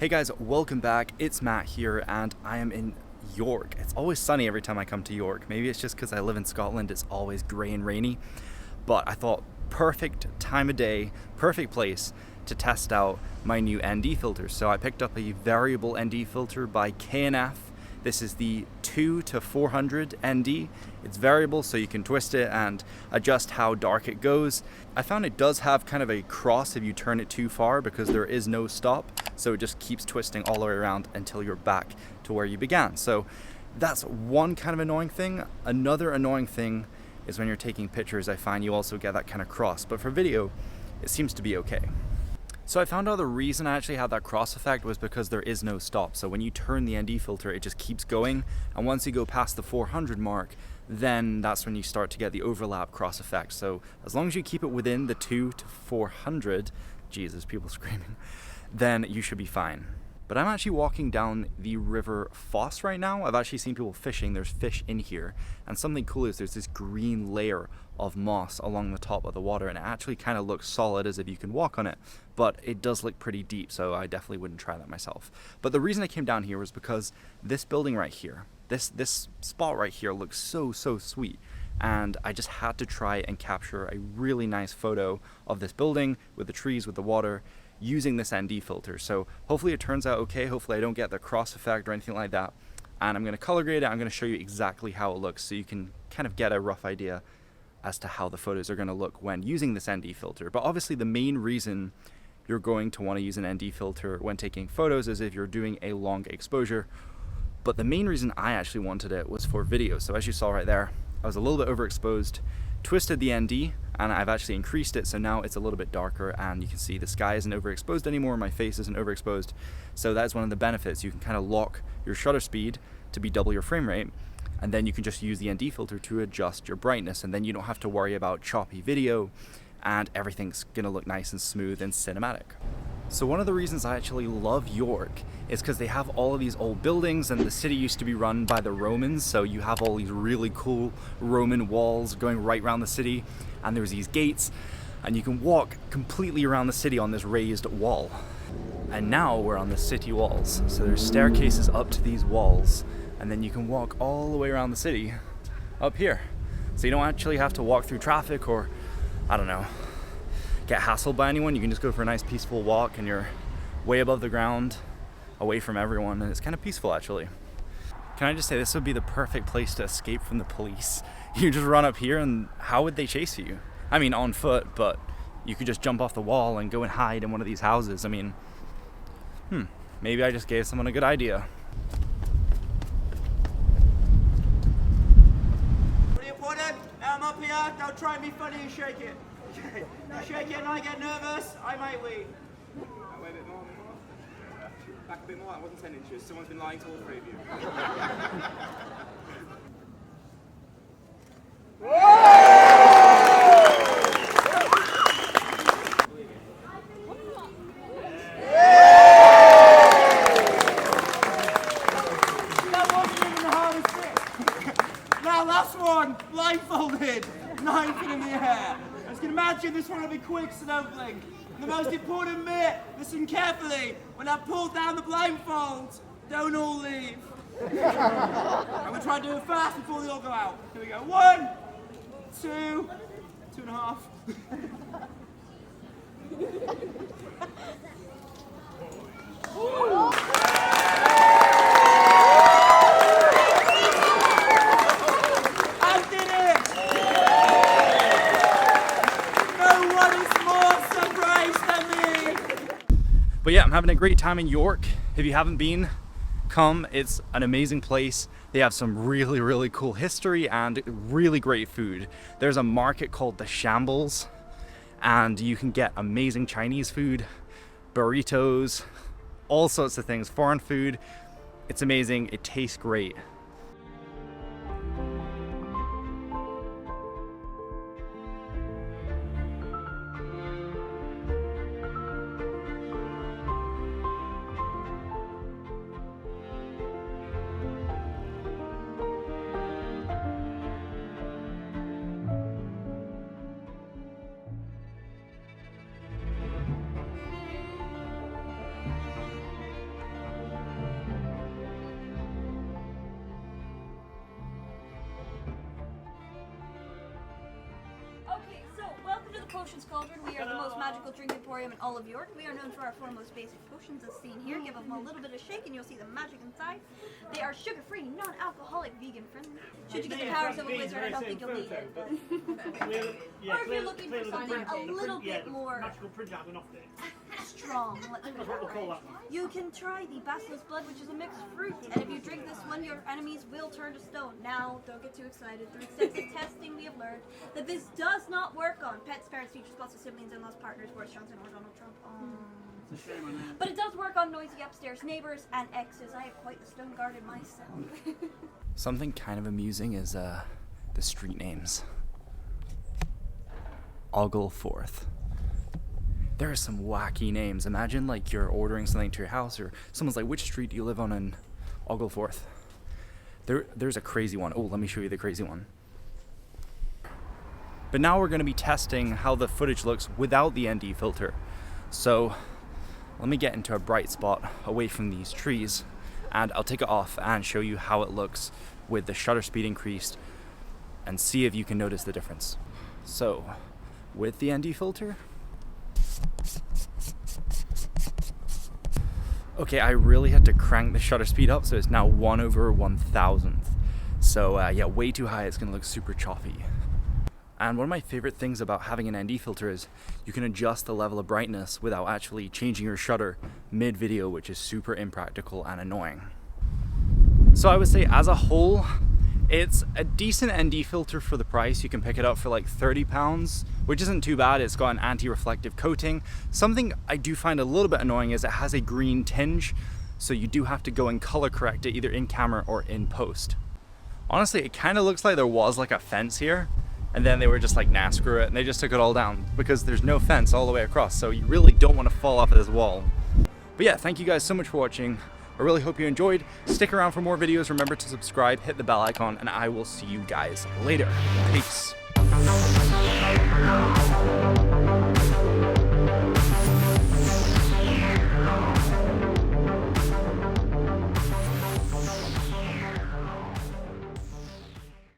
Hey guys, welcome back. It's Matt here and I am in York. It's always sunny every time I come to York. Maybe it's just because I live in Scotland, it's always grey and rainy. But I thought perfect time of day, perfect place to test out my new ND filters. So I picked up a variable ND filter by K&F. This is the 2-400 ND. It's variable, so you can twist it and adjust how dark it goes. I found it does have kind of a cross if you turn it too far because there is no stop. So it just keeps twisting all the way around until you're back to where you began. So that's one kind of annoying thing. Another annoying thing is when you're taking pictures, I find you also get that kind of cross. But for video, it seems to be okay. So I found out the reason I actually had that cross effect was because there is no stop. So when you turn the ND filter, it just keeps going. And once you go past the 400 mark, then that's when you start to get the overlap cross effect. So as long as you keep it within the 2-400, Jesus, people screaming, then you should be fine. But I'm actually walking down the river Foss right now. I've actually seen people fishing. There's fish in here. And something cool is there's this green layer of moss along the top of the water, and it actually kind of looks solid as if you can walk on it. But it does look pretty deep, so I definitely wouldn't try that myself. But the reason I came down here was because this building right here, this spot right here looks so sweet. And I just had to try and capture a really nice photo of this building with the trees, with the water, using this ND filter. So hopefully it turns out okay. Hopefully I don't get the cross effect or anything like that. And I'm going to color grade it. I'm going to show you exactly how it looks so you can kind of get a rough idea as to how the photos are going to look when using this ND filter. But obviously the main reason you're going to want to use an ND filter when taking photos is if you're doing a long exposure. But the main reason I actually wanted it was for video. So as you saw right there, I was a little bit overexposed, twisted the ND, and I've actually increased it, so now it's a little bit darker, and you can see the sky isn't overexposed anymore, my face isn't overexposed. So that's one of the benefits. You can kind of lock your shutter speed to be double your frame rate, and then you can just use the ND filter to adjust your brightness, and then you don't have to worry about choppy video, and everything's gonna look nice and smooth and cinematic. So one of the reasons I actually love York is because they have all of these old buildings, and the city used to be run by the Romans, so you have all these really cool Roman walls going right around the city, and there's these gates, and you can walk completely around the city on this raised wall. And now we're on the city walls, so there's staircases up to these walls, and then you can walk all the way around the city up here. So you don't actually have to walk through traffic or, I don't know, get hassled by anyone. You can just go for a nice peaceful walk, and you're way above the ground, away from everyone, and it's kind of peaceful actually. Can I just say, this would be the perfect place to escape from the police. You just run up here, and how would they chase you? I mean, on foot, but you could just jump off the wall and go and hide in one of these houses. I mean, maybe I just gave someone a good idea. What are you putting? I'm up here, don't try and be funny and shake it. Okay. You shake it and I get nervous, I might leave. Wait a bit more. Back a bit more, that wasn't 10 inches. Someone's been lying to all three of you. That wasn't even the hardest bit. Now last one, blindfolded, 9 feet in the air. As you can imagine, this one will be quick, so don't blink. The most important bit, listen carefully. When I pull down the blindfold, don't all leave. I'm going to try and do it fast before they all go out. Here we go. 1, 2, 2.5. I did it! No one is more surprised than me! But yeah, I'm having a great time in York. If you haven't been, come. It's an amazing place. They have some really cool history and really great food. There's a market called the Shambles, and you can get amazing Chinese food, burritos, all sorts of things, foreign food. It's amazing. It tastes great. Potions Cauldron. We are the most magical drink emporium in all of York. We are known for our 4 most basic potions as seen here. Give them a little bit of shake and you'll see the magic inside. They are sugar-free, non-alcoholic, vegan-friendly. Should you get the powers of a wizard, I don't think you'll need it. But or if you're looking for something a little bit more strong, let's put it that way. You can try the Basilisk Blood, which is a mixed fruit, and if you drink this one, your enemies will turn to stone. Now, don't get too excited. Through extensive testing, we have learned that this does not work on pets, parents, teachers, spouses, siblings, in-laws, partners, Boris Johnson, or Donald Trump. It's a shame on that. But it does work on noisy upstairs neighbors and exes. I have quite the stone garden myself. Something kind of amusing is the street names. Oglethorpe. There are some wacky names. Imagine like you're ordering something to your house or someone's like, which street do you live on in Oglethorpe? There's a crazy one. Oh, let me show you the crazy one. But now we're going to be testing how the footage looks without the ND filter. So let me get into a bright spot away from these trees and I'll take it off and show you how it looks with the shutter speed increased and see if you can notice the difference. So with the ND filter, okay, I really had to crank the shutter speed up, so it's now 1/1000th. So yeah, way too high, it's gonna look super choppy. And one of my favorite things about having an ND filter is you can adjust the level of brightness without actually changing your shutter mid-video, which is super impractical and annoying. So I would say as a whole, it's a decent ND filter for the price. You can pick it up for like £30, which isn't too bad. It's got an anti-reflective coating. Something I do find a little bit annoying is it has a green tinge, so you do have to go and color correct it either in camera or in post. Honestly, it kind of looks like there was like a fence here, and then they were just like, nah, screw it, and they just took it all down because there's no fence all the way across, so you really don't want to fall off of this wall. But yeah, thank you guys so much for watching. I really hope you enjoyed. Stick around for more videos. Remember to subscribe, hit the bell icon, and I will see you guys later. Peace.